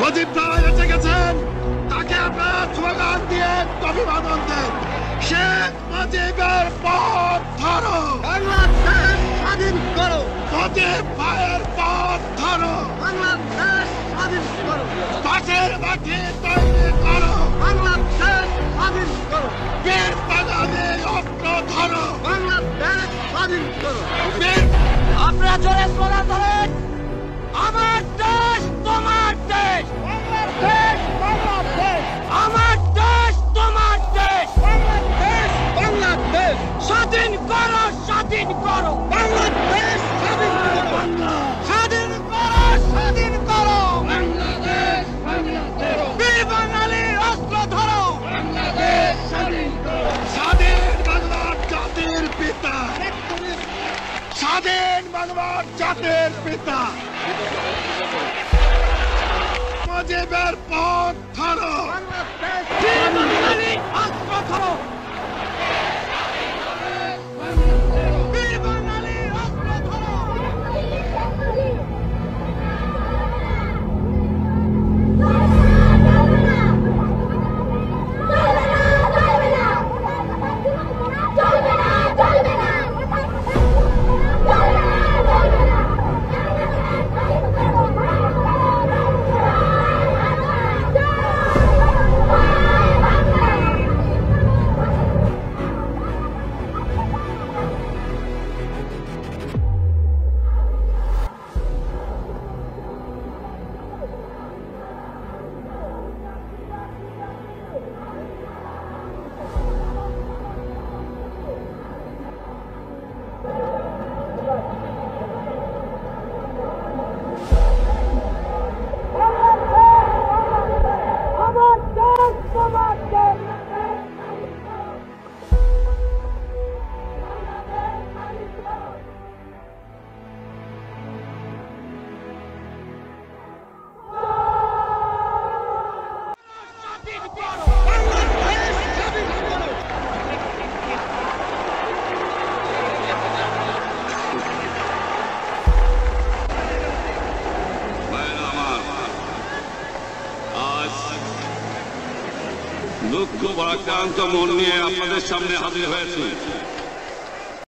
মুজিব ভাই এসে গেছেন, তাকে আপনারা স্লোগান দিয়ে অভিবাদন দেন। শেখ মুজিবের পথ ধরো, বাংলাদেশ স্বাধীন করো, মুজিব ভাইয়ের পথ ধরো, বাংলাদেশ স্বাধীন করো, পাশের মাটি তৈরি করো, বাংলাদেশ স্বাধীন করো, বীর বাঙালি অস্ত্র ধরো, বাংলাদেশ স্বাধীন করো। বীর আপনারা জোরে স্লোগান ধরেন, আমার দেশ তোমার দেশ, বাংলাদেশ বাংলাদেশ, আমার দেশ তোমার দেশ, বাংলাদেশ বাংলাদেশ, স্বাধীন করো স্বাধীন করো, বাংলাদেশ স্বাধীন করো, স্বাধীন করো স্বাধীন করো, বাংলাদেশ বাংলাদেশ, বীর বাঙালি অস্ত্র ধরো, বাংলাদেশ স্বাধীন করো। স্বাধীন বাংলার জাতির পিতা, স্বাধীন বাংলার জাতির পিতা মুজিবের পথ ধরো, বাংলাদেশ বীর বাঙালি অস্ত্র ধরো, বীর বাঙালি অস্ত্র ধরো। দুঃখ পরাক্রান্ত মন নিয়ে আপনাদের সামনে হাজির হয়েছি।